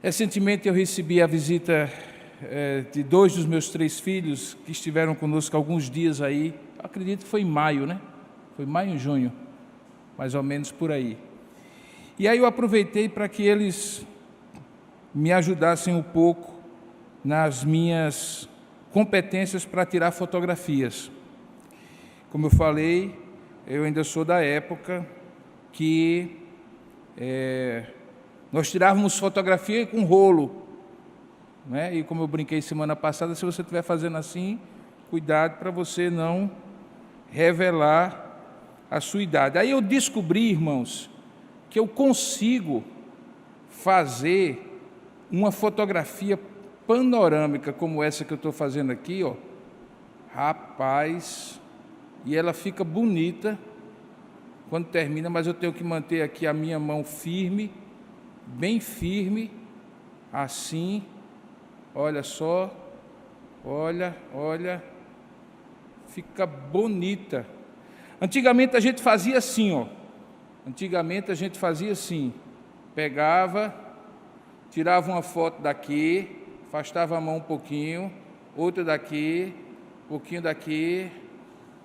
Recentemente eu recebi a visita de 2 dos meus 3 filhos que estiveram conosco alguns dias aí. Acredito que foi em maio, né? Foi maio ou junho, mais ou menos por aí. E aí eu aproveitei para que eles me ajudassem um pouco nas minhas competências para tirar fotografias. Como eu falei, eu ainda sou da época que nós tirávamos fotografia com rolo, né? E como eu brinquei semana passada, se você estiver fazendo assim, cuidado para você não revelar a sua idade. Aí eu descobri, irmãos, que eu consigo fazer uma fotografia panorâmica como essa que eu estou fazendo aqui, ó. Rapaz, e ela fica bonita quando termina, mas eu tenho que manter aqui a minha mão firme, bem firme, assim, olha só, olha, fica bonita. Antigamente a gente fazia assim, ó. Antigamente a gente fazia assim, pegava, tirava uma foto daqui, afastava a mão um pouquinho, outra daqui, um pouquinho daqui,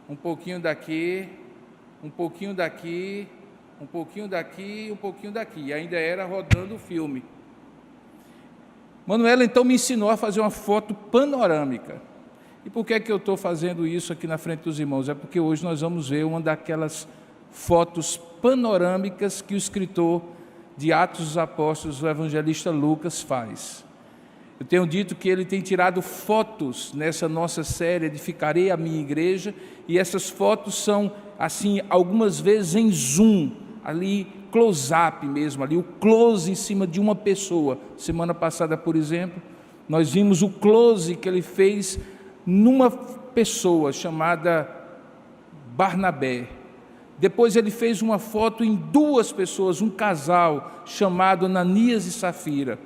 um pouquinho daqui, um pouquinho daqui, um pouquinho daqui, um pouquinho daqui. E ainda era rodando o filme. Manuela então me ensinou a fazer uma foto panorâmica. E por que é que eu estou fazendo isso aqui na frente dos irmãos? É porque hoje nós vamos ver uma daquelas fotos panorâmicas que o escritor de Atos dos Apóstolos, o evangelista Lucas, faz. Eu tenho dito que ele tem tirado fotos nessa nossa série Edificarei a Minha Igreja, e essas fotos são, assim, algumas vezes em zoom, ali, close-up mesmo, ali, o close em cima de uma pessoa. Semana passada, por exemplo, nós vimos o close que ele fez numa pessoa chamada Barnabé. Depois ele fez uma foto em 2 pessoas, um casal chamado Ananias e Safira.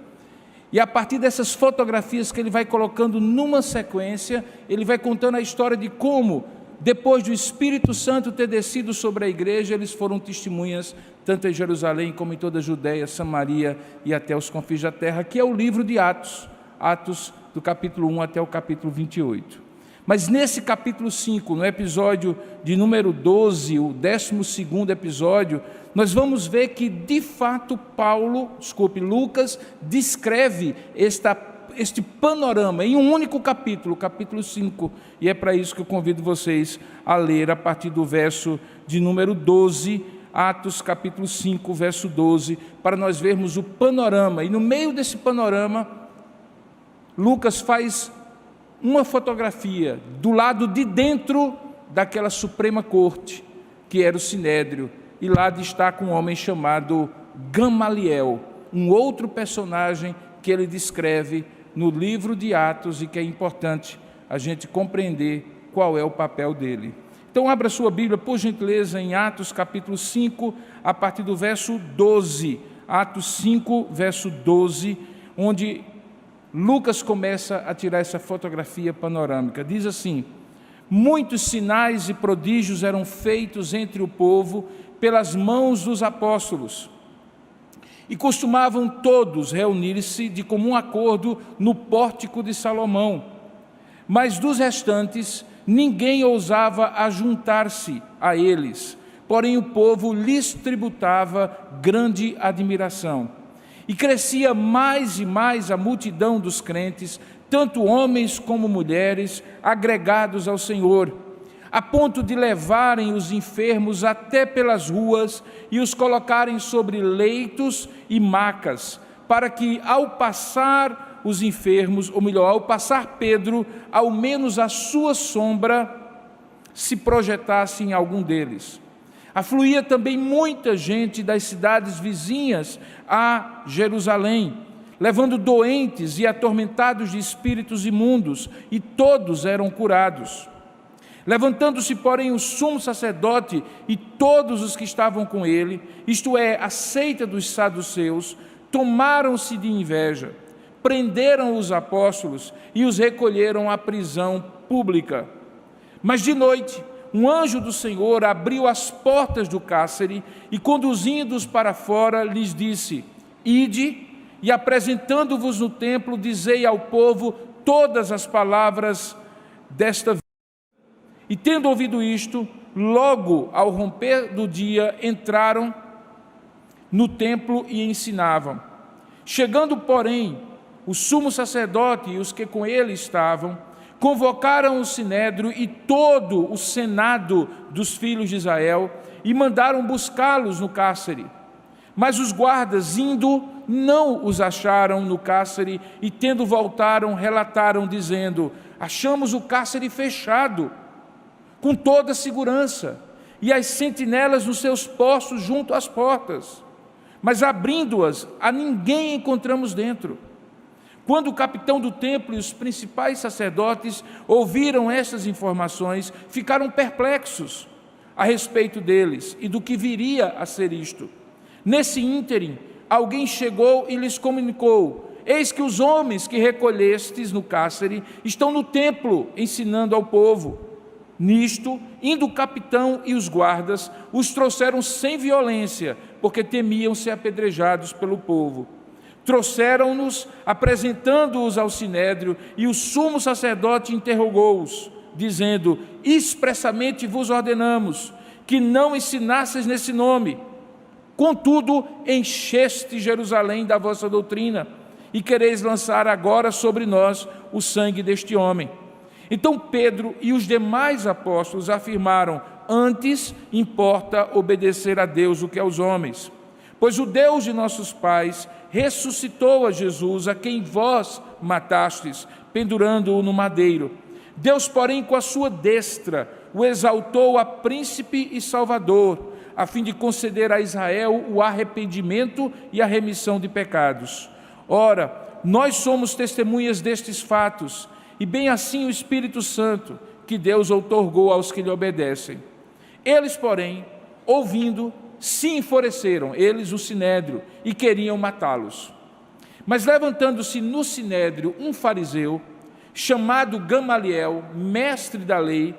E a partir dessas fotografias que ele vai colocando numa sequência, ele vai contando a história de como, depois do Espírito Santo ter descido sobre a igreja, eles foram testemunhas, tanto em Jerusalém como em toda a Judéia, Samaria e até os confins da terra, que é o livro de Atos, Atos do capítulo 1 até o capítulo 28. Mas nesse capítulo 5, no episódio de número 12, o 12º episódio, nós vamos ver que, de fato, Lucas descreve este panorama em um único capítulo, capítulo 5, e é para isso que eu convido vocês a ler a partir do verso de número 12, Atos capítulo 5, verso 12, para nós vermos o panorama. E no meio desse panorama, Lucas faz uma fotografia do lado de dentro daquela suprema corte, que era o Sinédrio, e lá destaca um homem chamado Gamaliel, um outro personagem que ele descreve no livro de Atos e que é importante a gente compreender qual é o papel dele. Então abra sua Bíblia, por gentileza, em Atos capítulo 5, a partir do verso 12, Atos 5, verso 12, onde Lucas começa a tirar essa fotografia panorâmica. Diz assim: muitos sinais e prodígios eram feitos entre o povo pelas mãos dos apóstolos, e costumavam todos reunir-se de comum acordo no pórtico de Salomão. Mas dos restantes, ninguém ousava ajuntar-se a eles, porém o povo lhes tributava grande admiração. E crescia mais e mais a multidão dos crentes, tanto homens como mulheres, agregados ao Senhor, a ponto de levarem os enfermos até pelas ruas e os colocarem sobre leitos e macas, para que, ao passar os enfermos, ou melhor, ao passar Pedro, ao menos a sua sombra se projetasse em algum deles. Afluía também muita gente das cidades vizinhas a Jerusalém, levando doentes e atormentados de espíritos imundos, e todos eram curados. Levantando-se, porém, o sumo sacerdote e todos os que estavam com ele, isto é, a seita dos saduceus, tomaram-se de inveja, prenderam os apóstolos e os recolheram à prisão pública. Mas de noite, um anjo do Senhor abriu as portas do cárcere e, conduzindo-os para fora, lhes disse: ide e apresentando-vos no templo, dizei ao povo todas as palavras desta vida. E tendo ouvido isto, logo ao romper do dia, entraram no templo e ensinavam. Chegando, porém, o sumo sacerdote e os que com ele estavam, convocaram o sinédrio e todo o senado dos filhos de Israel e mandaram buscá-los no cárcere. Mas os guardas, indo, não os acharam no cárcere e, tendo voltaram, relataram, dizendo: achamos o cárcere fechado, com toda a segurança, e as sentinelas nos seus postos junto às portas. Mas abrindo-as, a ninguém encontramos dentro. Quando o capitão do templo e os principais sacerdotes ouviram estas informações, ficaram perplexos a respeito deles e do que viria a ser isto. Nesse ínterim, alguém chegou e lhes comunicou: eis que os homens que recolhestes no cárcere estão no templo ensinando ao povo. Nisto, indo o capitão e os guardas, os trouxeram sem violência, porque temiam ser apedrejados pelo povo. Trouxeram-nos, apresentando-os ao sinédrio, e o sumo sacerdote interrogou-os, dizendo: expressamente vos ordenamos que não ensinasseis nesse nome. Contudo, encheste Jerusalém da vossa doutrina, e quereis lançar agora sobre nós o sangue deste homem. Então Pedro e os demais apóstolos afirmaram: antes importa obedecer a Deus do que aos homens. Pois o Deus de nossos pais ressuscitou a Jesus, a quem vós matastes, pendurando-o no madeiro. Deus, porém, com a sua destra, o exaltou a príncipe e salvador, a fim de conceder a Israel o arrependimento e a remissão de pecados. Ora, nós somos testemunhas destes fatos, e bem assim o Espírito Santo, que Deus outorgou aos que lhe obedecem. Eles, porém, ouvindo, se enfureceram, eles, o sinédrio, e queriam matá-los. Mas levantando-se no sinédrio um fariseu, chamado Gamaliel, mestre da lei,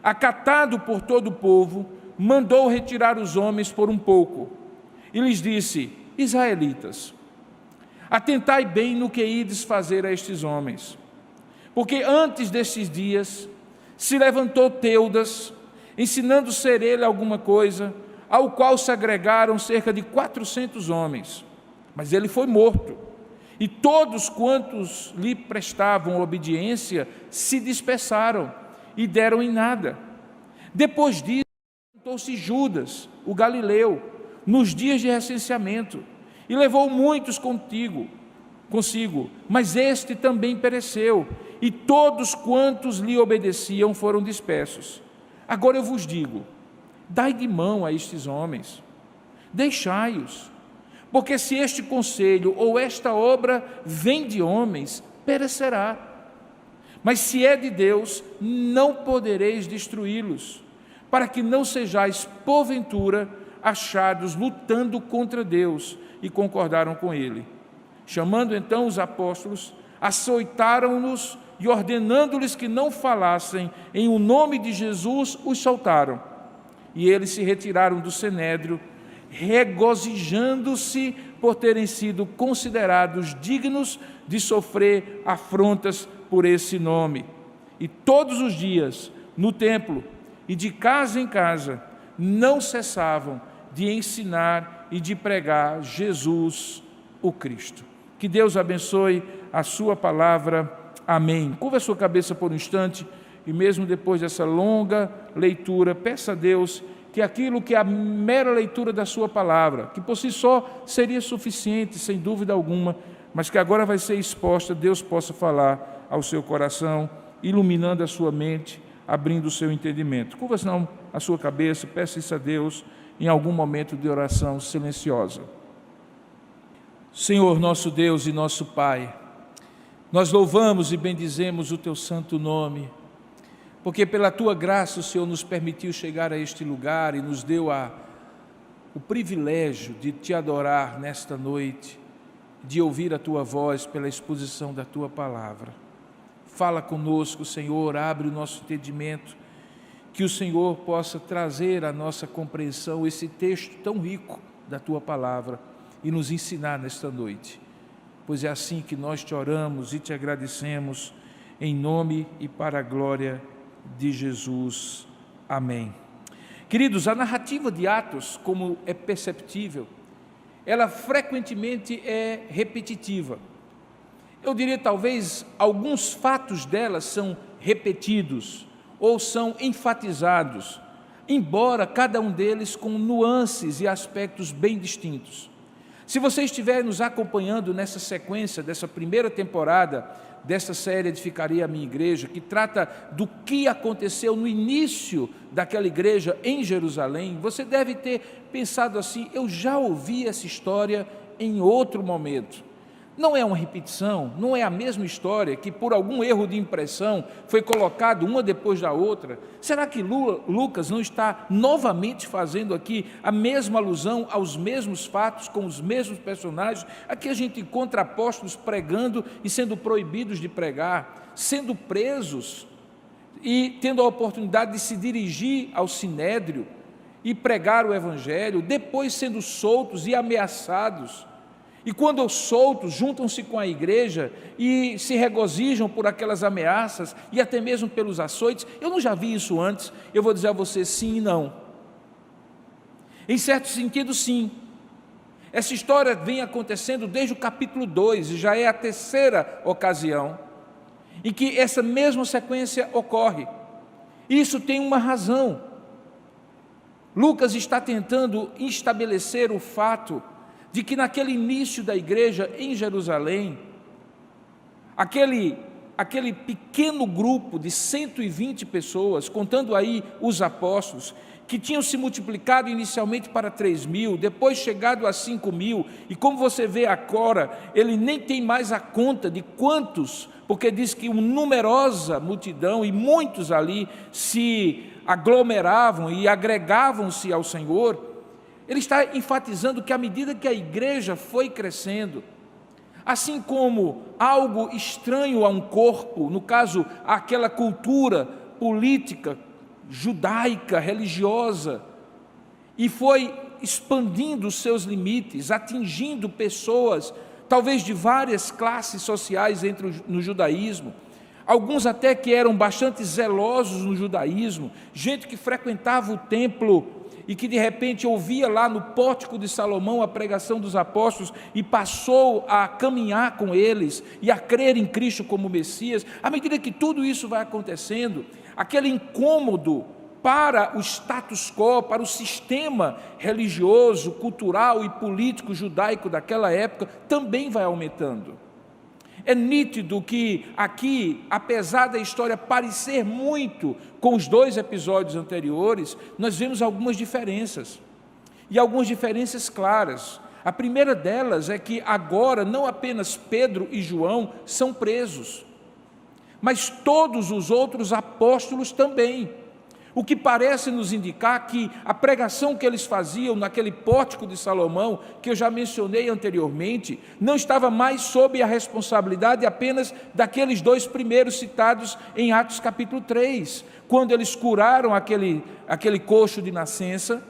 acatado por todo o povo, mandou retirar os homens por um pouco, e lhes disse: israelitas, atentai bem no que ides fazer a estes homens. Porque antes destes dias se levantou Teudas, ensinando ser ele alguma coisa, ao qual se agregaram cerca de 400 homens. Mas ele foi morto, e todos quantos lhe prestavam obediência se dispersaram e deram em nada. Depois disso, levantou-se Judas, o galileu, nos dias de recenseamento, e levou muitos consigo, mas este também pereceu, e todos quantos lhe obedeciam foram dispersos. Agora eu vos digo: dai de mão a estes homens, deixai-os, porque se este conselho ou esta obra vem de homens, perecerá. Mas se é de Deus, não podereis destruí-los, para que não sejais, porventura, achados lutando contra Deus. E concordaram com ele. Chamando então os apóstolos, açoitaram-nos e, ordenando-lhes que não falassem em o nome de Jesus, os soltaram. E eles se retiraram do sinédrio, regozijando-se por terem sido considerados dignos de sofrer afrontas por esse nome. E todos os dias, no templo e de casa em casa, não cessavam de ensinar e de pregar Jesus, o Cristo. Que Deus abençoe a sua palavra. Amém. Curva a sua cabeça por um instante e mesmo depois dessa longa leitura, peça a Deus que aquilo que é a mera leitura da sua palavra, que por si só seria suficiente, sem dúvida alguma, mas que agora vai ser exposta, Deus possa falar ao seu coração, iluminando a sua mente, abrindo o seu entendimento. Curva não a sua cabeça, peça isso a Deus em algum momento de oração silenciosa. Senhor, nosso Deus e nosso Pai, nós louvamos e bendizemos o Teu santo nome, porque pela Tua graça o Senhor nos permitiu chegar a este lugar e nos deu o privilégio de Te adorar nesta noite, de ouvir a Tua voz pela exposição da Tua palavra. Fala conosco, Senhor, abre o nosso entendimento, que o Senhor possa trazer à nossa compreensão esse texto tão rico da Tua palavra e nos ensinar nesta noite. pois é assim que nós te oramos e te agradecemos, em nome e para a glória de Jesus. Amém. Queridos, a narrativa de Atos, como é perceptível, ela frequentemente é repetitiva. Eu diria, talvez, alguns fatos dela são repetidos ou são enfatizados, embora cada um deles com nuances e aspectos bem distintos. Se você estiver nos acompanhando nessa sequência, dessa primeira temporada, dessa série Edificarei a Minha Igreja, que trata do que aconteceu no início daquela igreja em Jerusalém, você deve ter pensado assim: eu já ouvi essa história em outro momento. Não é uma repetição, não é a mesma história que por algum erro de impressão foi colocado uma depois da outra. Será que Lucas não está novamente fazendo aqui a mesma alusão aos mesmos fatos, com os mesmos personagens? Aqui a gente encontra apóstolos pregando e sendo proibidos de pregar, sendo presos e tendo a oportunidade de se dirigir ao Sinédrio e pregar o Evangelho, depois sendo soltos e ameaçados. E quando soltos, juntam-se com a igreja e se regozijam por aquelas ameaças e até mesmo pelos açoites. Eu não já vi isso antes. Eu vou dizer a você sim e não. Em certo sentido, sim. Essa história vem acontecendo desde o capítulo 2, e já é a terceira ocasião em que essa mesma sequência ocorre. Isso tem uma razão. Lucas está tentando estabelecer o fato de que naquele início da igreja em Jerusalém, aquele pequeno grupo de 120 pessoas, contando aí os apóstolos, que tinham se multiplicado inicialmente para 3.000, depois chegado a 5.000, e como você vê agora, ele nem tem mais a conta de quantos, porque diz que uma numerosa multidão, e muitos ali se aglomeravam e agregavam-se ao Senhor. Ele está enfatizando que à medida que a igreja foi crescendo, assim como algo estranho a um corpo, no caso, aquela cultura política, judaica, religiosa, e foi expandindo os seus limites, atingindo pessoas, talvez de várias classes sociais no judaísmo, alguns até que eram bastante zelosos no judaísmo, gente que frequentava o templo e que de repente ouvia lá no pórtico de Salomão a pregação dos apóstolos e passou a caminhar com eles e a crer em Cristo como Messias. À medida que tudo isso vai acontecendo, aquele incômodo para o status quo, para o sistema religioso, cultural e político judaico daquela época também vai aumentando. É nítido que aqui, apesar da história parecer muito com os dois episódios anteriores, nós vemos algumas diferenças, e algumas diferenças claras. A primeira delas é que agora não apenas Pedro e João são presos, mas todos os outros apóstolos também. O que parece nos indicar que a pregação que eles faziam naquele pórtico de Salomão, que eu já mencionei anteriormente, não estava mais sob a responsabilidade apenas daqueles dois primeiros citados em Atos capítulo 3, quando eles curaram aquele coxo de nascença,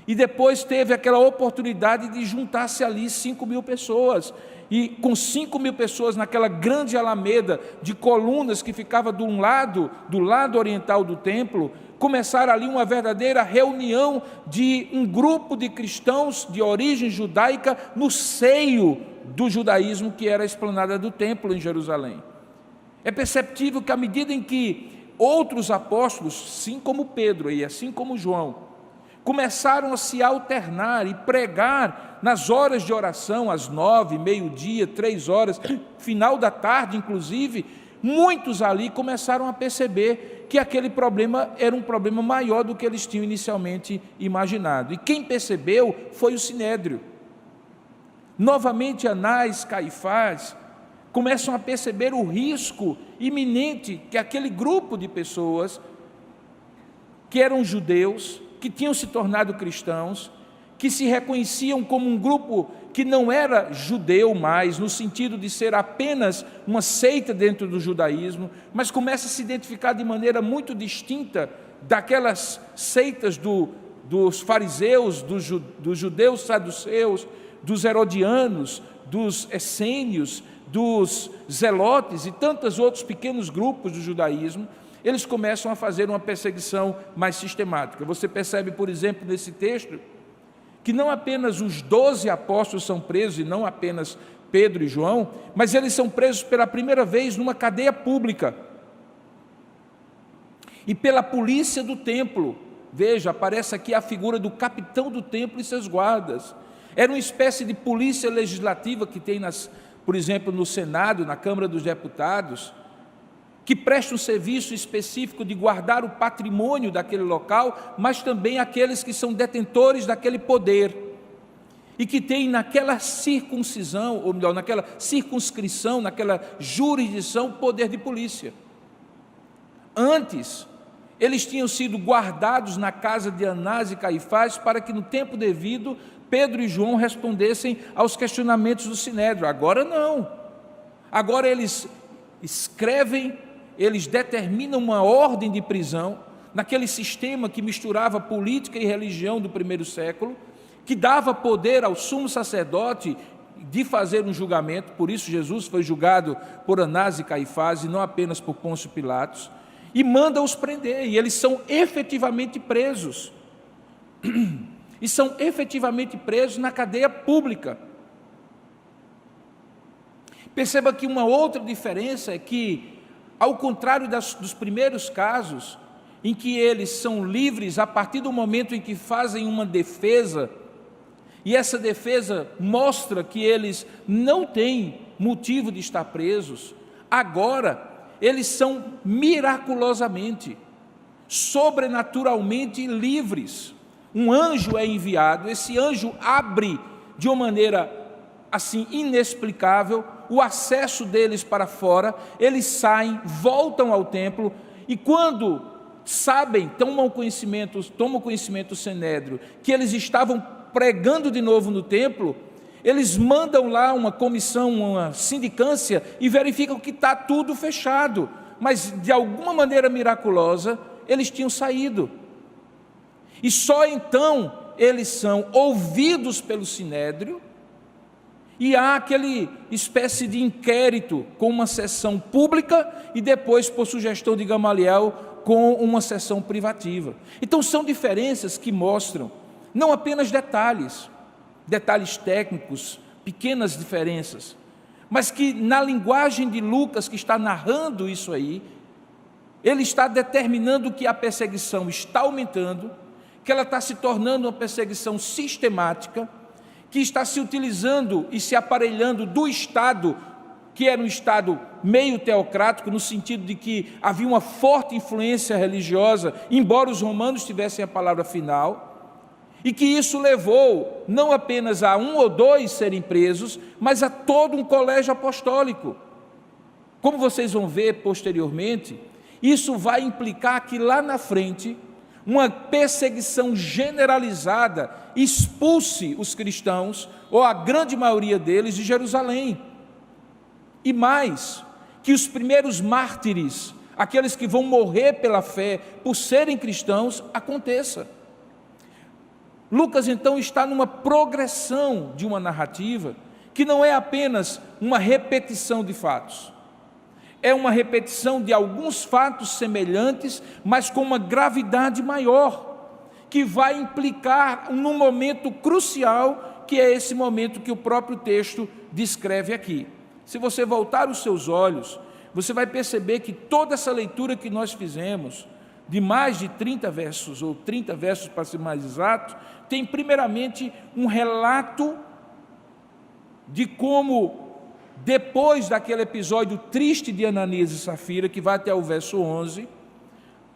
e depois teve aquela oportunidade de juntar-se ali 5.000 pessoas, e com 5.000 pessoas naquela grande alameda de colunas que ficava do lado oriental do templo, começaram ali uma verdadeira reunião de um grupo de cristãos de origem judaica no seio do judaísmo, que era a esplanada do templo em Jerusalém. É perceptível que à medida em que outros apóstolos, assim como Pedro e assim como João, começaram a se alternar e pregar nas horas de oração, às 9, meio-dia, 3 horas, final da tarde inclusive, muitos ali começaram a perceber que aquele problema era um problema maior do que eles tinham inicialmente imaginado. E quem percebeu foi o Sinédrio. Novamente Anás, Caifás começam a perceber o risco iminente que aquele grupo de pessoas que eram judeus, que tinham se tornado cristãos, que se reconheciam como um grupo que não era judeu mais, no sentido de ser apenas uma seita dentro do judaísmo, mas começa a se identificar de maneira muito distinta daquelas seitas dos fariseus, dos judeus saduceus, dos herodianos, dos essênios, dos zelotes e tantos outros pequenos grupos do judaísmo, eles começam a fazer uma perseguição mais sistemática. Você percebe, por exemplo, nesse texto, que não apenas os 12 apóstolos são presos, e não apenas Pedro e João, mas eles são presos pela primeira vez numa cadeia pública. E pela polícia do templo. Veja, aparece aqui a figura do capitão do templo e seus guardas. Era uma espécie de polícia legislativa que tem, por exemplo, no Senado, na Câmara dos Deputados, que presta um serviço específico de guardar o patrimônio daquele local, mas também aqueles que são detentores daquele poder. E que tem naquela circuncisão, ou melhor, naquela circunscrição, naquela jurisdição, poder de polícia. Antes, eles tinham sido guardados na casa de Anás e Caifás para que no tempo devido Pedro e João respondessem aos questionamentos do Sinédrio. Agora não. Agora eles escrevem, eles determinam uma ordem de prisão, naquele sistema que misturava política e religião do primeiro século, que dava poder ao sumo sacerdote de fazer um julgamento. Por isso Jesus foi julgado por Anás e Caifás e não apenas por Pôncio Pilatos, e manda-os prender, e eles são efetivamente presos, e são efetivamente presos na cadeia pública. Perceba que uma outra diferença é que, ao contrário dos primeiros casos, em que eles são livres a partir do momento em que fazem uma defesa, e essa defesa mostra que eles não têm motivo de estar presos, agora eles são miraculosamente, sobrenaturalmente livres. Um anjo é enviado, esse anjo abre de uma maneira assim inexplicável o acesso deles para fora, eles saem, voltam ao templo, e quando sabem, tomam conhecimento do Sinédrio, que eles estavam pregando de novo no templo, eles mandam lá uma comissão, uma sindicância, e verificam que está tudo fechado, mas de alguma maneira miraculosa, eles tinham saído. E só então eles são ouvidos pelo Sinédrio, e há aquele espécie de inquérito com uma sessão pública e depois, por sugestão de Gamaliel, com uma sessão privativa. Então são diferenças que mostram não apenas detalhes técnicos, pequenas diferenças, mas que na linguagem de Lucas, que está narrando isso aí, ele está determinando que a perseguição está aumentando, que ela está se tornando uma perseguição sistemática, que está se utilizando e se aparelhando do Estado, que era um Estado meio teocrático, no sentido de que havia uma forte influência religiosa, embora os romanos tivessem a palavra final, e que isso levou não apenas a 1 ou 2 serem presos, mas a todo um colégio apostólico. Como vocês vão ver posteriormente, isso vai implicar que lá na frente, uma perseguição generalizada expulse os cristãos, ou a grande maioria deles, de Jerusalém. E mais, que os primeiros mártires, aqueles que vão morrer pela fé, por serem cristãos, aconteça. Lucas então está numa progressão de uma narrativa que não é apenas uma repetição de fatos, é uma repetição de alguns fatos semelhantes, mas com uma gravidade maior, que vai implicar num momento crucial, que é esse momento que o próprio texto descreve aqui. Se você voltar os seus olhos, você vai perceber que toda essa leitura que nós fizemos, de mais de 30 versos, ou 30 versos para ser mais exato, tem primeiramente um relato de como, depois daquele episódio triste de Ananias e Safira, que vai até o verso 11,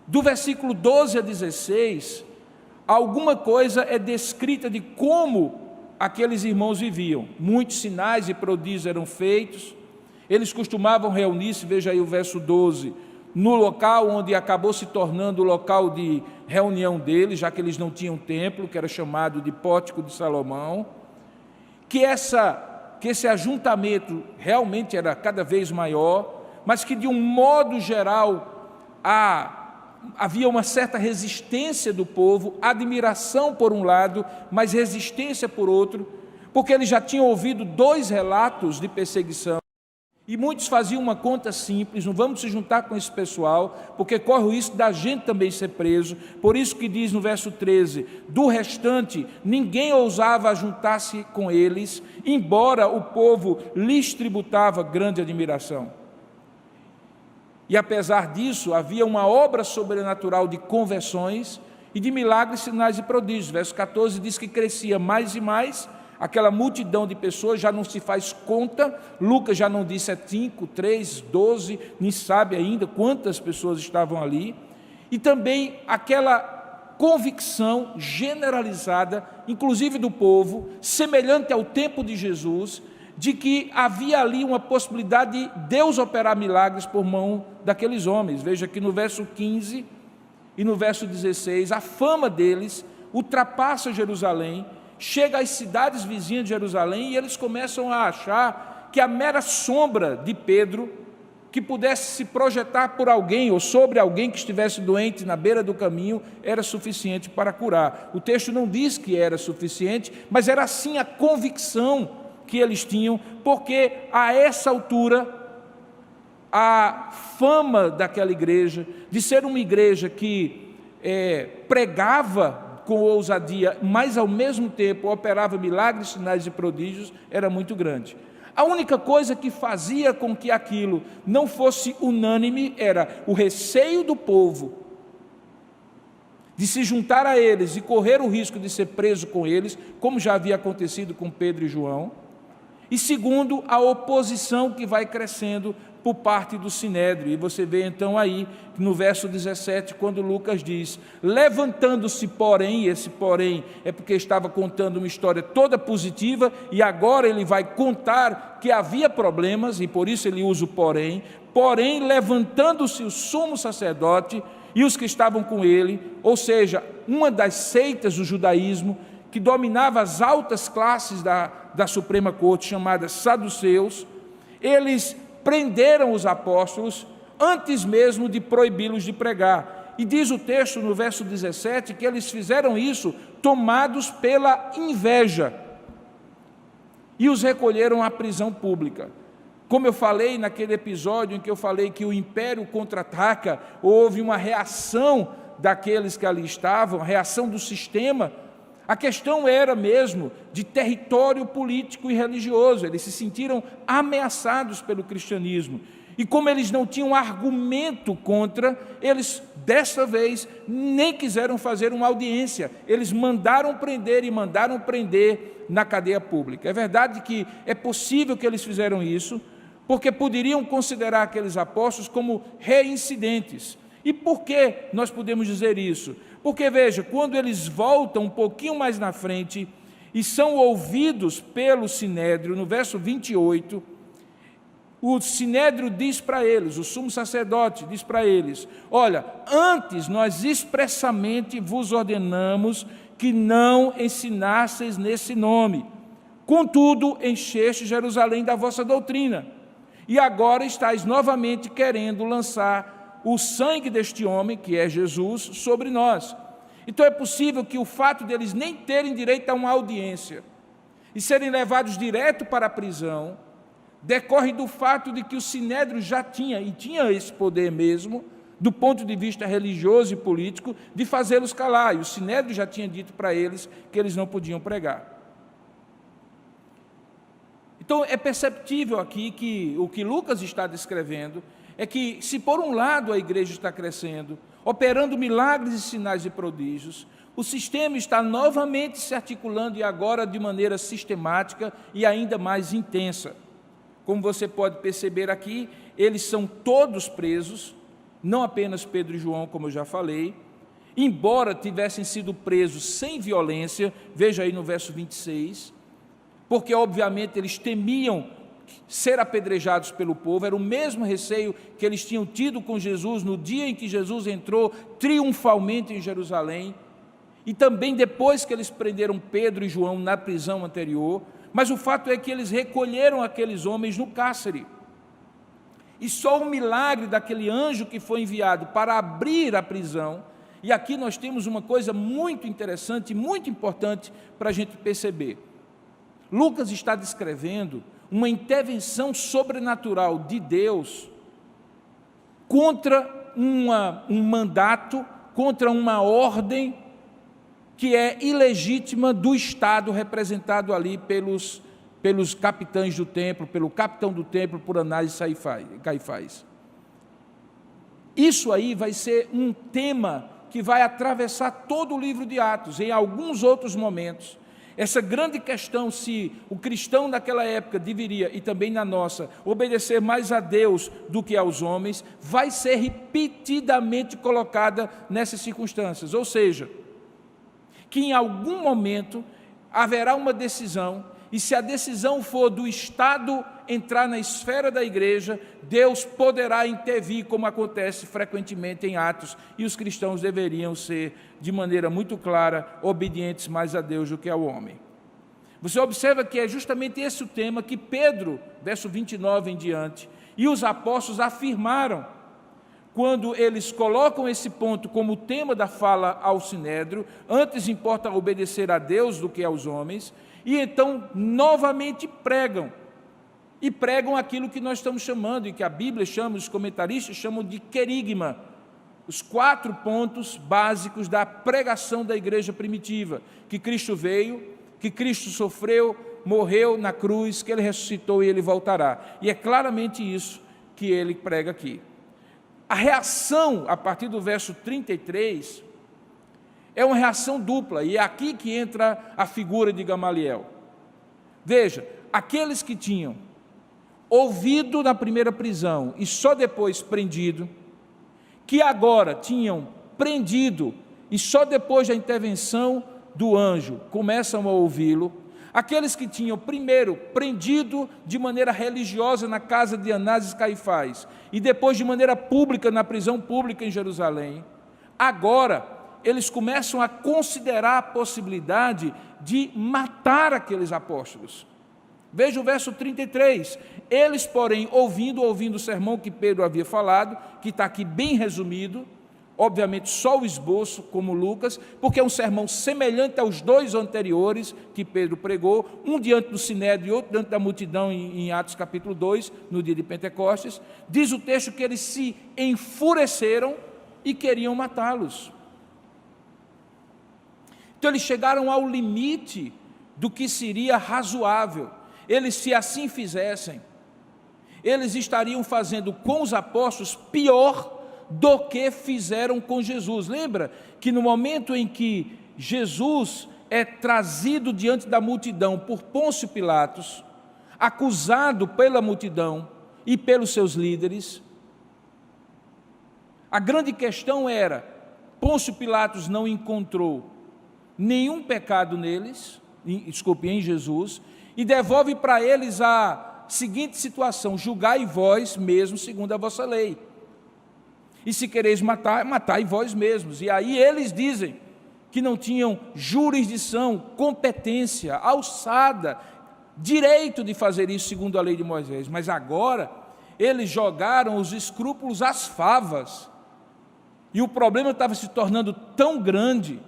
do versículo 12 a 16, alguma coisa é descrita de como aqueles irmãos viviam. Muitos sinais e prodígios eram feitos, eles costumavam reunir-se, veja aí o verso 12, no local onde acabou se tornando o local de reunião deles, já que eles não tinham templo, que era chamado de Pórtico de Salomão, que esse ajuntamento realmente era cada vez maior, mas que de um modo geral havia uma certa resistência do povo, admiração por um lado, mas resistência por outro, porque eles já tinham ouvido 2 relatos de perseguição, e muitos faziam uma conta simples: não vamos se juntar com esse pessoal, porque corre o risco da gente também ser preso. Por isso que diz no verso 13, do restante, ninguém ousava juntar-se com eles, embora o povo lhes tributava grande admiração. E apesar disso, havia uma obra sobrenatural de conversões e de milagres, sinais e prodígios. Verso 14 diz que crescia mais e mais, aquela multidão de pessoas, já não se faz conta. Lucas já não disse 5, 3, 12, nem sabe ainda quantas pessoas estavam ali. E também aquela convicção generalizada, inclusive do povo, semelhante ao tempo de Jesus, de que havia ali uma possibilidade de Deus operar milagres por mão daqueles homens. Veja que no verso 15 e no verso 16, a fama deles ultrapassa Jerusalém, chega às cidades vizinhas de Jerusalém, e eles começam a achar que a mera sombra de Pedro, que pudesse se projetar por alguém ou sobre alguém que estivesse doente na beira do caminho, era suficiente para curar. O texto não diz que era suficiente, mas era assim a convicção que eles tinham, porque a essa altura a fama daquela igreja, de ser uma igreja que pregava com ousadia, mas ao mesmo tempo operava milagres, sinais e prodígios, era muito grande. A única coisa que fazia com que aquilo não fosse unânime era o receio do povo de se juntar a eles e correr o risco de ser preso com eles, como já havia acontecido com Pedro e João. E segundo, a oposição que vai crescendo por parte do Sinédrio. E você vê então aí, no verso 17, quando Lucas diz, levantando-se porém, esse porém é porque estava contando uma história toda positiva, e agora ele vai contar que havia problemas, e por isso ele usa o porém, levantando-se o sumo sacerdote e os que estavam com ele, ou seja, uma das seitas do judaísmo, que dominava as altas classes da Suprema Corte, chamadas saduceus, eles prenderam os apóstolos antes mesmo de proibi-los de pregar. E diz o texto no verso 17 que eles fizeram isso tomados pela inveja e os recolheram à prisão pública. Como eu falei naquele episódio em que eu falei que o império contra-ataca, houve uma reação daqueles que ali estavam, a reação do sistema. A questão era mesmo de território político e religioso. Eles se sentiram ameaçados pelo cristianismo. E como eles não tinham argumento contra, eles, dessa vez, nem quiseram fazer uma audiência. Eles mandaram prender e mandaram prender na cadeia pública. É verdade que é possível que eles fizeram isso, porque poderiam considerar aqueles apóstolos como reincidentes. E por que nós podemos dizer isso? Porque, veja, quando eles voltam um pouquinho mais na frente e são ouvidos pelo Sinédrio, no verso 28, o Sinédrio diz para eles, o sumo sacerdote diz para eles, olha, antes nós expressamente vos ordenamos que não ensinasseis nesse nome, contudo encheste Jerusalém da vossa doutrina, e agora estáis novamente querendo lançar o sangue deste homem, que é Jesus, sobre nós. Então é possível que o fato deles nem terem direito a uma audiência e serem levados direto para a prisão, decorre do fato de que o Sinédrio já tinha, e tinha esse poder mesmo, do ponto de vista religioso e político, de fazê-los calar, e o Sinédrio já tinha dito para eles que eles não podiam pregar. Então é perceptível aqui que o que Lucas está descrevendo é que, se por um lado a igreja está crescendo, operando milagres e sinais e prodígios, o sistema está novamente se articulando, e agora de maneira sistemática e ainda mais intensa. Como você pode perceber aqui, eles são todos presos, não apenas Pedro e João, como eu já falei, embora tivessem sido presos sem violência, veja aí no verso 26, porque obviamente eles temiam ser apedrejados pelo povo, era o mesmo receio que eles tinham tido com Jesus no dia em que Jesus entrou triunfalmente em Jerusalém, e também depois que eles prenderam Pedro e João na prisão anterior. Mas o fato é que eles recolheram aqueles homens no cárcere, e só o milagre daquele anjo que foi enviado para abrir a prisão, e aqui nós temos uma coisa muito interessante, muito importante para a gente perceber. Lucas está descrevendo uma intervenção sobrenatural de Deus contra um mandato, contra uma ordem que é ilegítima do Estado, representado ali pelos capitães do templo, pelo capitão do templo, por Anás e Caifás. Isso aí vai ser um tema que vai atravessar todo o livro de Atos, em alguns outros momentos. Essa grande questão, se o cristão naquela época deveria, e também na nossa, obedecer mais a Deus do que aos homens, vai ser repetidamente colocada nessas circunstâncias. Ou seja, que em algum momento haverá uma decisão, e se a decisão for do Estado entrar na esfera da igreja, Deus poderá intervir, como acontece frequentemente em Atos, e os cristãos deveriam ser, de maneira muito clara, obedientes mais a Deus do que ao homem. Você observa que é justamente esse o tema que Pedro, verso 29 em diante, e os apóstolos afirmaram, quando eles colocam esse ponto como tema da fala ao Sinédrio: antes importa obedecer a Deus do que aos homens, e então novamente pregam, e pregam aquilo que nós estamos chamando, e que a Bíblia chama, os comentaristas chamam de querigma, os 4 pontos básicos da pregação da igreja primitiva: que Cristo veio, que Cristo sofreu, morreu na cruz, que Ele ressuscitou e Ele voltará. E é claramente isso que ele prega aqui. A reação, a partir do verso 33, é uma reação dupla, e é aqui que entra a figura de Gamaliel. Veja, aqueles que tinham ouvido na primeira prisão e só depois prendido, que agora tinham prendido e só depois da intervenção do anjo começam a ouvi-lo, aqueles que tinham primeiro prendido de maneira religiosa na casa de Anás e Caifás e depois de maneira pública na prisão pública em Jerusalém, agora eles começam a considerar a possibilidade de matar aqueles apóstolos. Veja o verso 33, eles, porém, ouvindo o sermão que Pedro havia falado, que está aqui bem resumido, obviamente só o esboço, como Lucas, porque é um sermão semelhante aos 2 anteriores que Pedro pregou, um diante do Sinédrio e outro diante da multidão em Atos capítulo 2, no dia de Pentecostes. Diz o texto que eles se enfureceram e queriam matá-los. Então eles chegaram ao limite do que seria razoável. Eles, se assim fizessem, eles estariam fazendo com os apóstolos pior do que fizeram com Jesus. Lembra que no momento em que Jesus é trazido diante da multidão por Pôncio Pilatos, acusado pela multidão e pelos seus líderes, a grande questão era: Pôncio Pilatos não encontrou nenhum pecado em Jesus, e devolve para eles a seguinte situação: julgai vós mesmos segundo a vossa lei. E se quereis matar, matai vós mesmos. E aí eles dizem que não tinham jurisdição, competência, alçada, direito de fazer isso segundo a lei de Moisés. Mas agora eles jogaram os escrúpulos às favas. E o problema estava se tornando tão grande.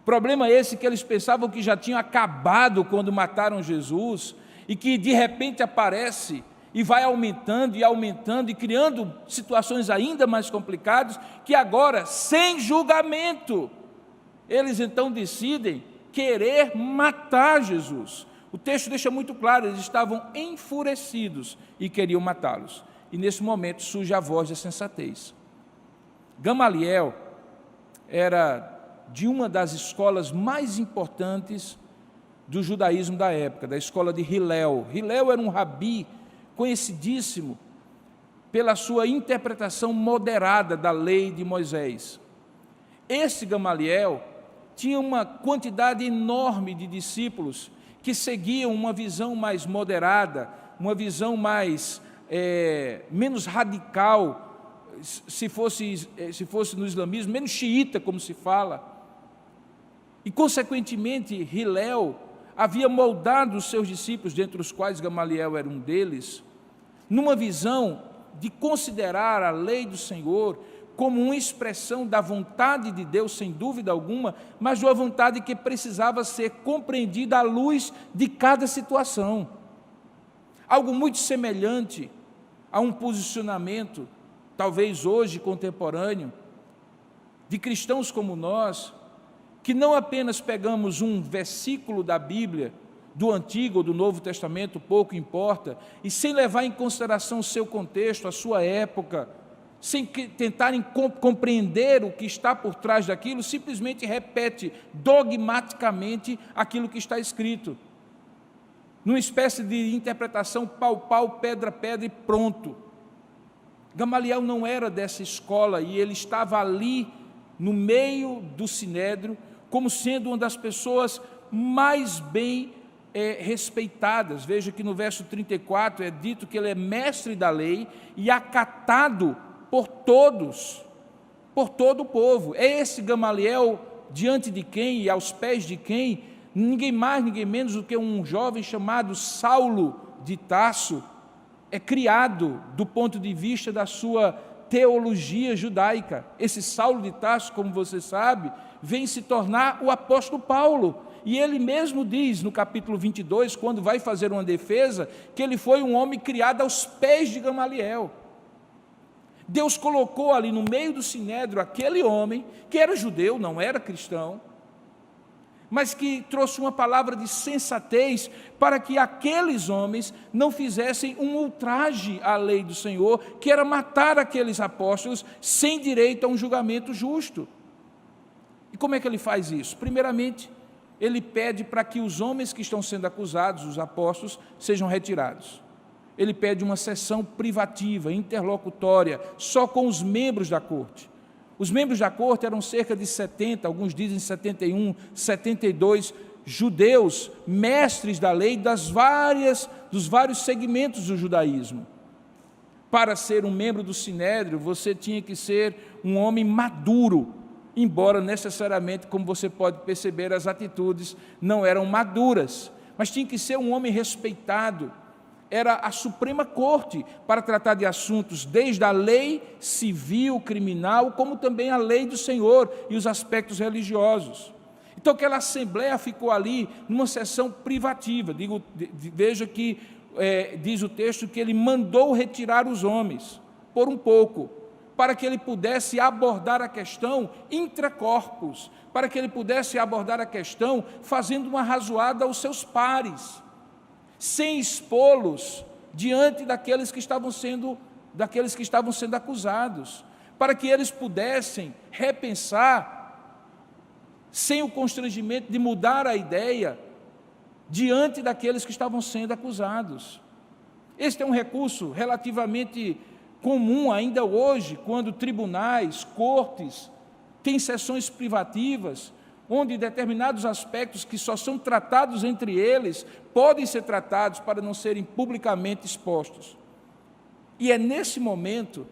Problema esse que eles pensavam que já tinham acabado quando mataram Jesus, e que de repente aparece e vai aumentando e criando situações ainda mais complicadas, que agora, sem julgamento, eles então decidem querer matar Jesus. O texto deixa muito claro, eles estavam enfurecidos e queriam matá-los. E nesse momento surge a voz da sensatez. Gamaliel era de uma das escolas mais importantes do judaísmo da época, da escola de Hilel. Hilel era um rabi conhecidíssimo pela sua interpretação moderada da lei de Moisés. Esse Gamaliel tinha uma quantidade enorme de discípulos que seguiam uma visão mais moderada, uma visão mais menos radical, se fosse no islamismo, menos xiita, como se fala. E, consequentemente, Hilel havia moldado os seus discípulos, dentre os quais Gamaliel era um deles, numa visão de considerar a lei do Senhor como uma expressão da vontade de Deus, sem dúvida alguma, mas de uma vontade que precisava ser compreendida à luz de cada situação. Algo muito semelhante a um posicionamento, talvez hoje contemporâneo, de cristãos como nós, que não apenas pegamos um versículo da Bíblia, do Antigo ou do Novo Testamento, pouco importa, e sem levar em consideração o seu contexto, a sua época, sem tentarem compreender o que está por trás daquilo, simplesmente repete dogmaticamente aquilo que está escrito, numa espécie de interpretação pau, pedra, pedra e pronto. Gamaliel não era dessa escola e ele estava ali no meio do sinédrio como sendo uma das pessoas mais bem respeitadas. Veja que no verso 34 é dito que ele é mestre da lei e acatado por todos, por todo o povo. É esse Gamaliel diante de quem e aos pés de quem, ninguém mais, ninguém menos do que um jovem chamado Saulo de Tarso é criado do ponto de vista da sua teologia judaica. Esse Saulo de Tarso, como você sabe, vem se tornar o apóstolo Paulo. E ele mesmo diz no capítulo 22, quando vai fazer uma defesa, que ele foi um homem criado aos pés de Gamaliel. Deus colocou ali no meio do sinédrio aquele homem, que era judeu, não era cristão, mas que trouxe uma palavra de sensatez para que aqueles homens não fizessem um ultraje à lei do Senhor, que era matar aqueles apóstolos sem direito a um julgamento justo. E como é que ele faz isso? Primeiramente, ele pede para que os homens que estão sendo acusados, os apóstolos, sejam retirados. Ele pede uma sessão privativa, interlocutória, só com os membros da corte. Os membros da corte eram cerca de 70, alguns dizem 71, 72 judeus, mestres da lei dos vários segmentos do judaísmo. Para ser um membro do sinédrio, você tinha que ser um homem maduro, embora necessariamente, como você pode perceber, as atitudes não eram maduras, mas tinha que ser um homem respeitado. Era a Suprema Corte para tratar de assuntos desde a lei civil, criminal, como também a lei do Senhor e os aspectos religiosos. Então aquela assembleia ficou ali numa sessão privativa. Veja que diz o texto que ele mandou retirar os homens por um pouco, para que ele pudesse abordar a questão intracorpus, para que ele pudesse abordar a questão fazendo uma razoada aos seus pares, sem expô-los diante daqueles que estavam sendo acusados, para que eles pudessem repensar, sem o constrangimento de mudar a ideia, diante daqueles que estavam sendo acusados. Este é um recurso relativamente comum ainda hoje, quando tribunais, cortes, têm sessões privativas, onde determinados aspectos que só são tratados entre eles, podem ser tratados para não serem publicamente expostos. E é nesse momento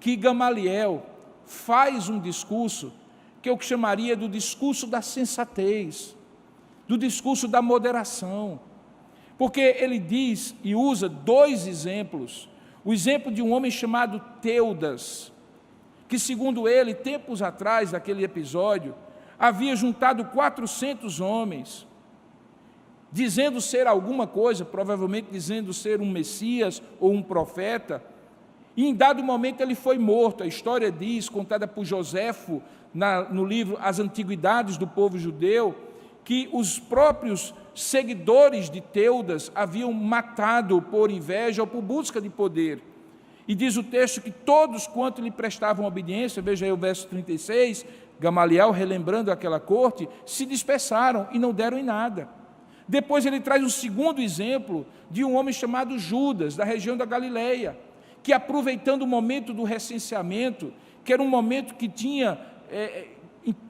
que Gamaliel faz um discurso, que eu chamaria do discurso da sensatez, do discurso da moderação, porque ele diz e usa dois exemplos. O exemplo de um homem chamado Teudas, que segundo ele, tempos atrás daquele episódio, havia juntado 400 homens, dizendo ser alguma coisa, provavelmente dizendo ser um Messias ou um profeta, e em dado momento ele foi morto. A história diz, contada por Joséfo, no livro As Antiguidades do Povo Judeu, que os próprios seguidores de Teudas haviam matado por inveja ou por busca de poder. E diz o texto que todos quanto lhe prestavam obediência, veja aí o verso 36, Gamaliel, relembrando aquela corte, se dispersaram e não deram em nada. Depois ele traz um segundo exemplo de um homem chamado Judas, da região da Galileia, que aproveitando o momento do recenseamento, que era um momento que tinha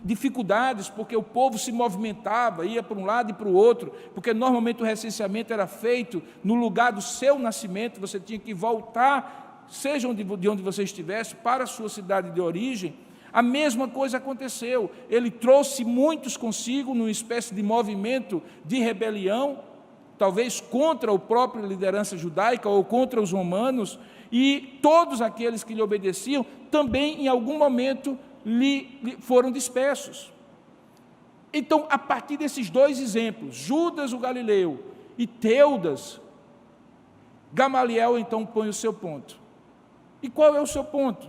dificuldades, porque o povo se movimentava, ia para um lado e para o outro, porque normalmente o recenseamento era feito no lugar do seu nascimento, você tinha que voltar, seja de onde você estivesse, para a sua cidade de origem. A mesma coisa aconteceu, ele trouxe muitos consigo numa espécie de movimento de rebelião, talvez contra a própria liderança judaica ou contra os romanos, e todos aqueles que lhe obedeciam também em algum momento lhe foram dispersos. Então, a partir desses dois exemplos, Judas o Galileu e Teudas, Gamaliel então põe o seu ponto. E qual é o seu ponto?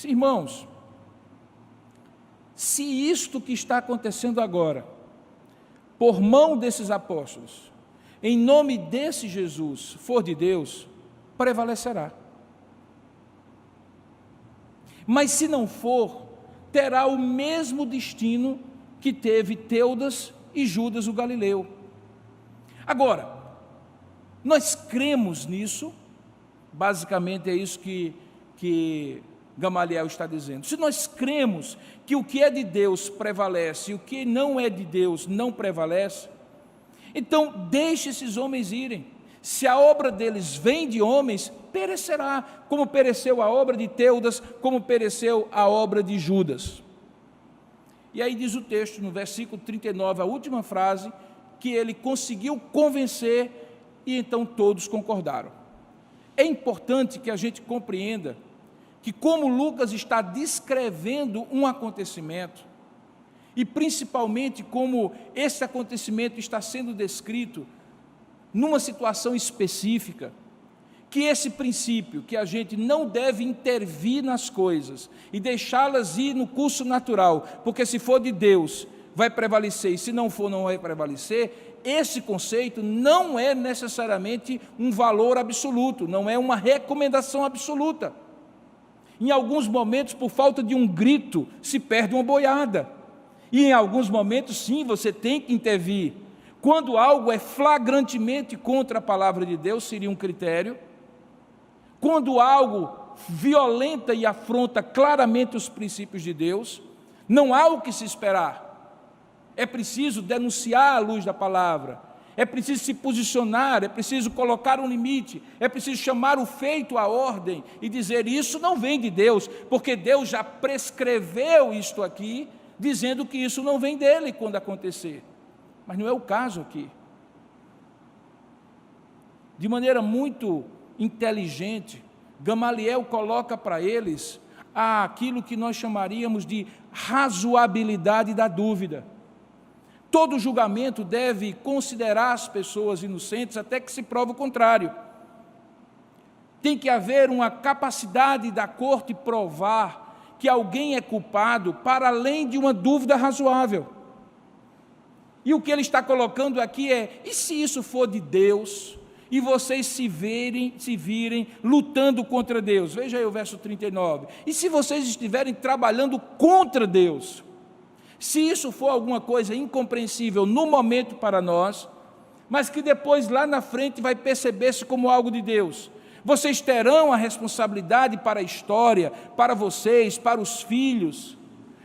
Irmãos, se isto que está acontecendo agora, por mão desses apóstolos, em nome desse Jesus, for de Deus, prevalecerá. Mas se não for, terá o mesmo destino que teve Teudas e Judas o Galileu. Agora, nós cremos nisso, basicamente é isso que Gamaliel está dizendo. Se nós cremos que o que é de Deus prevalece e o que não é de Deus não prevalece, então deixe esses homens irem. Se a obra deles vem de homens, perecerá, como pereceu a obra de Teudas, como pereceu a obra de Judas. E aí diz o texto, no versículo 39, a última frase, que ele conseguiu convencer e então todos concordaram. É importante que a gente compreenda que, como Lucas está descrevendo um acontecimento, e principalmente como esse acontecimento está sendo descrito numa situação específica, que esse princípio, que a gente não deve intervir nas coisas e deixá-las ir no curso natural, porque se for de Deus, vai prevalecer, e se não for, não vai prevalecer, esse conceito não é necessariamente um valor absoluto, não é uma recomendação absoluta. Em alguns momentos, por falta de um grito, se perde uma boiada. E em alguns momentos, sim, você tem que intervir. Quando algo é flagrantemente contra a palavra de Deus, seria um critério. Quando algo violenta e afronta claramente os princípios de Deus, não há o que se esperar. É preciso denunciar à luz da palavra, é preciso se posicionar, é preciso colocar um limite, é preciso chamar o feito à ordem e dizer: isso não vem de Deus, porque Deus já prescreveu isto aqui, dizendo que isso não vem dele quando acontecer. Mas não é o caso aqui. De maneira muito inteligente, Gamaliel coloca para eles aquilo que nós chamaríamos de razoabilidade da dúvida. Todo julgamento deve considerar as pessoas inocentes até que se prove o contrário. Tem que haver uma capacidade da corte provar que alguém é culpado para além de uma dúvida razoável. E o que ele está colocando aqui é: e se isso for de Deus, e vocês se virem lutando contra Deus? Veja aí o verso 39. E se vocês estiverem trabalhando contra Deus? Se isso for alguma coisa incompreensível no momento para nós, mas que depois lá na frente vai perceber-se como algo de Deus, vocês terão a responsabilidade para a história, para vocês, para os filhos,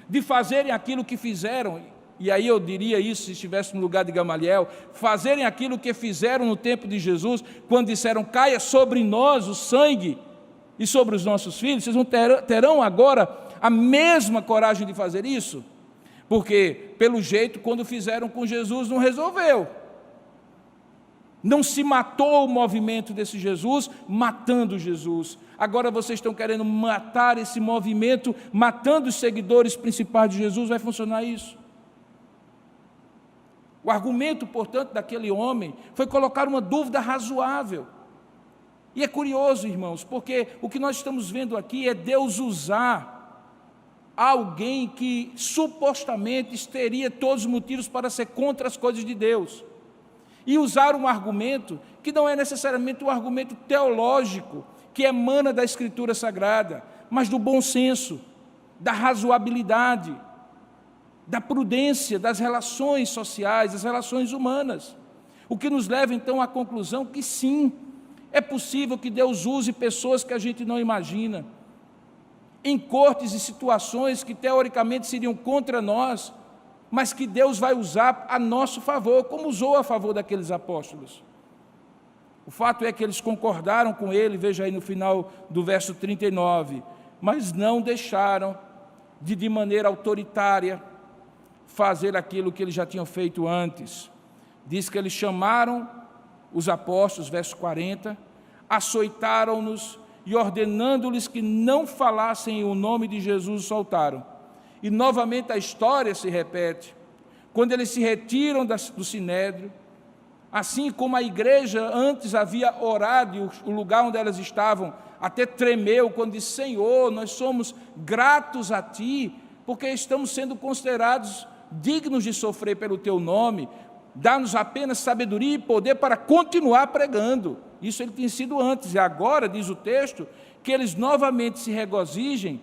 de fazerem aquilo que fizeram. E aí eu diria isso, se estivesse no lugar de Gamaliel, fazerem aquilo que fizeram no tempo de Jesus, quando disseram: caia sobre nós o sangue e sobre os nossos filhos. Vocês não terão agora a mesma coragem de fazer isso? Porque, pelo jeito, quando fizeram com Jesus, não resolveu. Não se matou o movimento desse Jesus, matando Jesus. Agora vocês estão querendo matar esse movimento, matando os seguidores principais de Jesus. Vai funcionar isso? O argumento, portanto, daquele homem foi colocar uma dúvida razoável. E é curioso, irmãos, porque o que nós estamos vendo aqui é Deus usar alguém que supostamente teria todos os motivos para ser contra as coisas de Deus, e usar um argumento que não é necessariamente um argumento teológico, que emana da Escritura Sagrada, mas do bom senso, da razoabilidade, da prudência, das relações sociais, das relações humanas. O que nos leva então à conclusão que sim, é possível que Deus use pessoas que a gente não imagina, em cortes e situações que teoricamente seriam contra nós, mas que Deus vai usar a nosso favor, como usou a favor daqueles apóstolos. O fato é que eles concordaram com ele, veja aí no final do verso 39, mas não deixaram de maneira autoritária, fazer aquilo que eles já tinham feito antes. Diz que eles chamaram os apóstolos, verso 40, açoitaram-nos e, ordenando-lhes que não falassem o nome de Jesus, os soltaram. E novamente a história se repete. Quando eles se retiram do sinédrio, assim como a igreja antes havia orado, e o lugar onde elas estavam até tremeu, quando disse: Senhor, nós somos gratos a Ti, porque estamos sendo considerados dignos de sofrer pelo Teu nome, dá-nos apenas sabedoria e poder para continuar pregando. Isso ele tinha sido antes, e agora, diz o texto, que eles novamente se regozijam,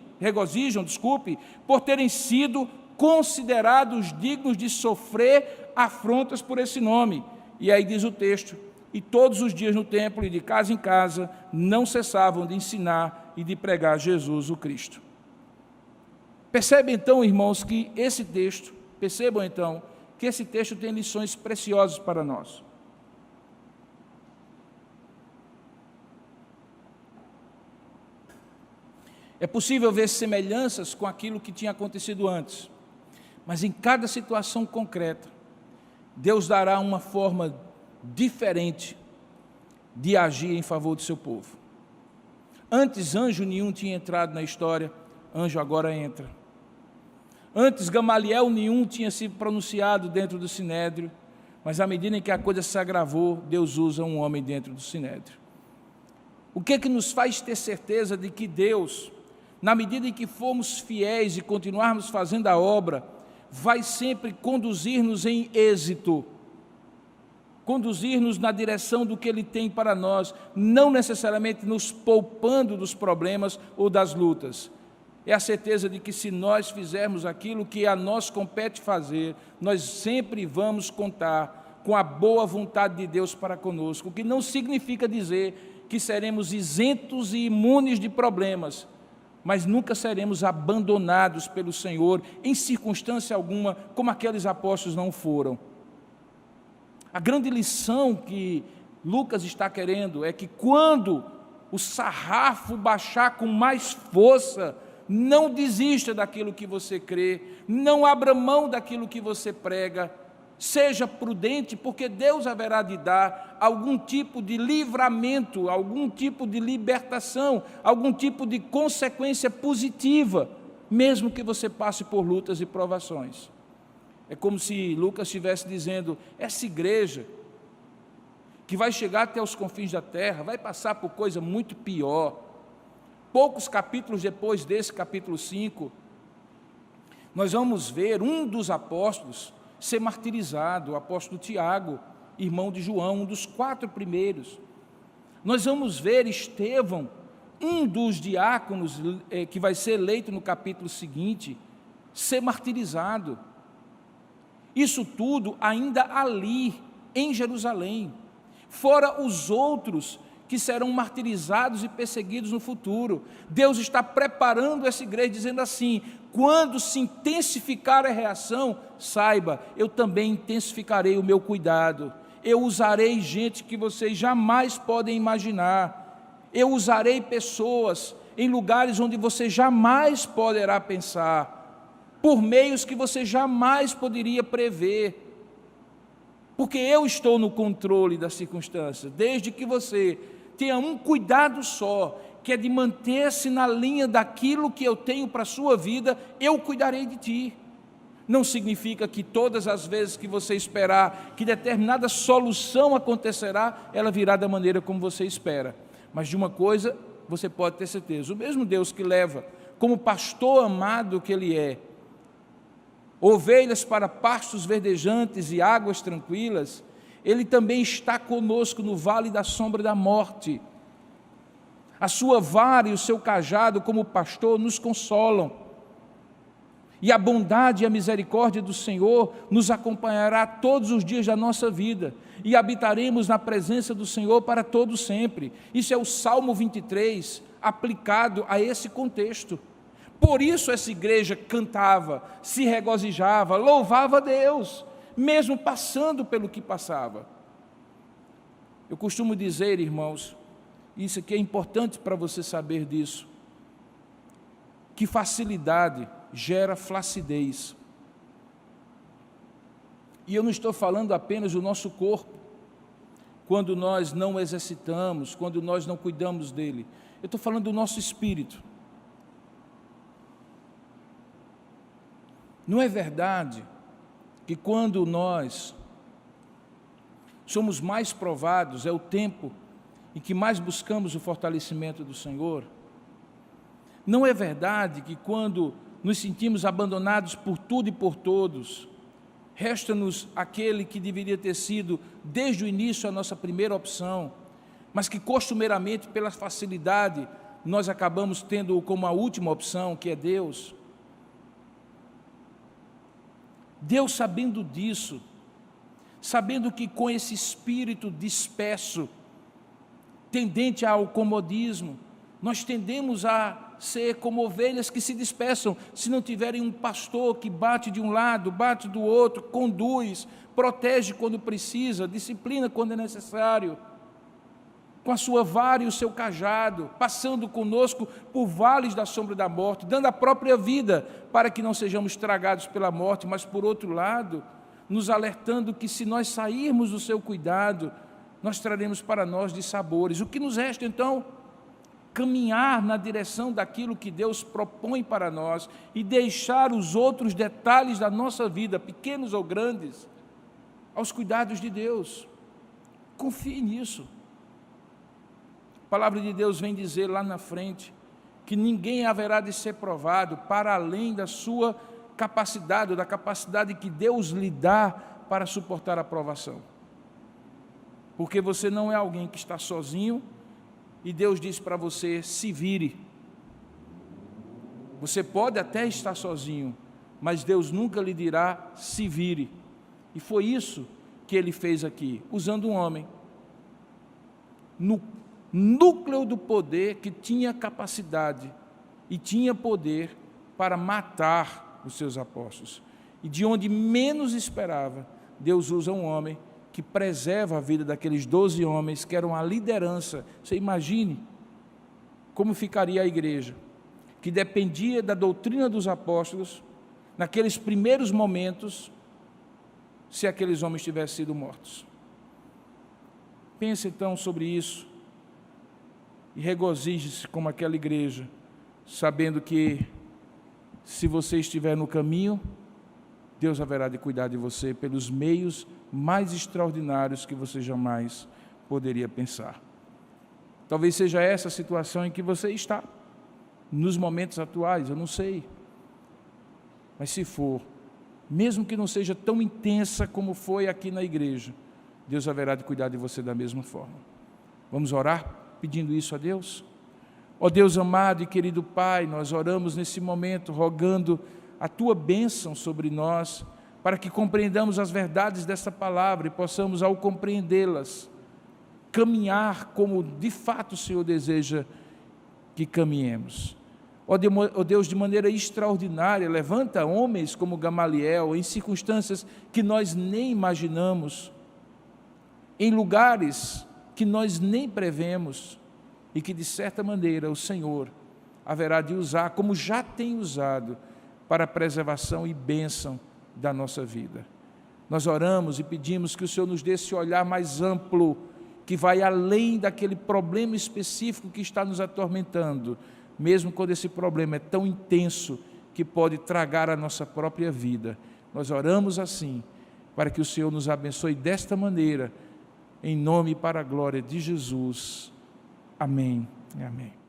por terem sido considerados dignos de sofrer afrontas por esse nome. E aí diz o texto: e todos os dias no templo e de casa em casa não cessavam de ensinar e de pregar Jesus o Cristo. Percebam então, irmãos, que esse texto tem lições preciosas para nós. É possível ver semelhanças com aquilo que tinha acontecido antes, mas em cada situação concreta, Deus dará uma forma diferente de agir em favor do seu povo. Antes, anjo nenhum tinha entrado na história, anjo agora entra. Antes, Gamaliel nenhum tinha sido pronunciado dentro do sinédrio, mas à medida em que a coisa se agravou, Deus usa um homem dentro do sinédrio. O que é que nos faz ter certeza de que Deus, na medida em que formos fiéis e continuarmos fazendo a obra, vai sempre conduzir-nos em êxito, conduzir-nos na direção do que Ele tem para nós, não necessariamente nos poupando dos problemas ou das lutas. É a certeza de que se nós fizermos aquilo que a nós compete fazer, nós sempre vamos contar com a boa vontade de Deus para conosco, o que não significa dizer que seremos isentos e imunes de problemas, mas nunca seremos abandonados pelo Senhor em circunstância alguma, como aqueles apóstolos não foram. A grande lição que Lucas está querendo é que quando o sarrafo baixar com mais força, não desista daquilo que você crê, não abra mão daquilo que você prega, seja prudente, porque Deus haverá de dar algum tipo de livramento, algum tipo de libertação, algum tipo de consequência positiva, mesmo que você passe por lutas e provações. É como se Lucas estivesse dizendo: essa igreja, que vai chegar até os confins da terra, vai passar por coisa muito pior. Poucos capítulos depois desse capítulo 5, nós vamos ver um dos apóstolos ser martirizado, o apóstolo Tiago, irmão de João, um dos 4 primeiros. Nós vamos ver Estevão, um dos diáconos que vai ser eleito no capítulo seguinte, ser martirizado. Isso tudo ainda ali, em Jerusalém, fora os outros que serão martirizados e perseguidos no futuro. Deus está preparando essa igreja, dizendo assim: quando se intensificar a reação, saiba, eu também intensificarei o meu cuidado, eu usarei gente que vocês jamais podem imaginar, eu usarei pessoas em lugares onde você jamais poderá pensar, por meios que você jamais poderia prever, porque eu estou no controle das circunstâncias, desde que você tenha um cuidado só, que é de manter-se na linha daquilo que eu tenho para a sua vida, eu cuidarei de ti. Não significa que todas as vezes que você esperar que determinada solução acontecerá, ela virá da maneira como você espera. Mas de uma coisa você pode ter certeza: o mesmo Deus que leva, como pastor amado que Ele é, ovelhas para pastos verdejantes e águas tranquilas, Ele também está conosco no vale da sombra da morte. A sua vara e o seu cajado como pastor nos consolam. E a bondade e a misericórdia do Senhor nos acompanhará todos os dias da nossa vida, e habitaremos na presença do Senhor para todo sempre. Isso é o Salmo 23, aplicado a esse contexto. Por isso essa igreja cantava, se regozijava, louvava a Deus, mesmo passando pelo que passava. Eu costumo dizer, irmãos, isso aqui é importante para você saber disso, que facilidade gera flacidez. E eu não estou falando apenas do nosso corpo, quando nós não o exercitamos, quando nós não cuidamos dele. Eu estou falando do nosso espírito. Não é verdade que quando nós somos mais provados, é o tempo em que mais buscamos o fortalecimento do Senhor? Não é verdade que quando nos sentimos abandonados por tudo e por todos, resta-nos aquele que deveria ter sido desde o início a nossa primeira opção, mas que costumeiramente, pela facilidade, nós acabamos tendo como a última opção, que é Deus? Deus, sabendo disso, sabendo que com esse espírito disperso, tendente ao comodismo, nós tendemos a ser como ovelhas que se dispersam, se não tiverem um pastor que bate de um lado, bate do outro, conduz, protege quando precisa, disciplina quando é necessário, com a sua vara e o seu cajado, passando conosco por vales da sombra da morte, dando a própria vida para que não sejamos tragados pela morte, mas por outro lado, nos alertando que se nós sairmos do seu cuidado, nós traremos para nós dissabores. O que nos resta então? Caminhar na direção daquilo que Deus propõe para nós e deixar os outros detalhes da nossa vida, pequenos ou grandes, aos cuidados de Deus. Confie nisso. A palavra de Deus vem dizer lá na frente que ninguém haverá de ser provado para além da sua capacidade, ou da capacidade que Deus lhe dá para suportar a provação. Porque você não é alguém que está sozinho, e Deus diz para você, se vire. Você pode até estar sozinho, mas Deus nunca lhe dirá, se vire. E foi isso que ele fez aqui, usando um homem, no núcleo do poder, que tinha capacidade e tinha poder para matar os seus apóstolos. E de onde menos esperava, Deus usa um homem que preserva a vida daqueles 12 homens, que eram a liderança. Você imagine como ficaria a igreja, que dependia da doutrina dos apóstolos, naqueles primeiros momentos, se aqueles homens tivessem sido mortos. Pense então sobre isso, e regozije-se como aquela igreja, sabendo que, se você estiver no caminho, Deus haverá de cuidar de você pelos meios mais extraordinários que você jamais poderia pensar. Talvez seja essa a situação em que você está, nos momentos atuais, eu não sei. Mas se for, mesmo que não seja tão intensa como foi aqui na igreja, Deus haverá de cuidar de você da mesma forma. Vamos orar pedindo isso a Deus? Ó Deus amado e querido Pai, nós oramos nesse momento, rogando a Tua bênção sobre nós, para que compreendamos as verdades dessa palavra e possamos, ao compreendê-las, caminhar como de fato o Senhor deseja que caminhemos. Ó Deus, de maneira extraordinária, levanta homens como Gamaliel, em circunstâncias que nós nem imaginamos, em lugares que nós nem prevemos, e que de certa maneira o Senhor haverá de usar, como já tem usado, para a preservação e bênção da nossa vida. Nós oramos e pedimos que o Senhor nos dê esse olhar mais amplo, que vai além daquele problema específico que está nos atormentando, mesmo quando esse problema é tão intenso que pode tragar a nossa própria vida. Nós oramos assim, para que o Senhor nos abençoe desta maneira, em nome e para a glória de Jesus. Amém e amém.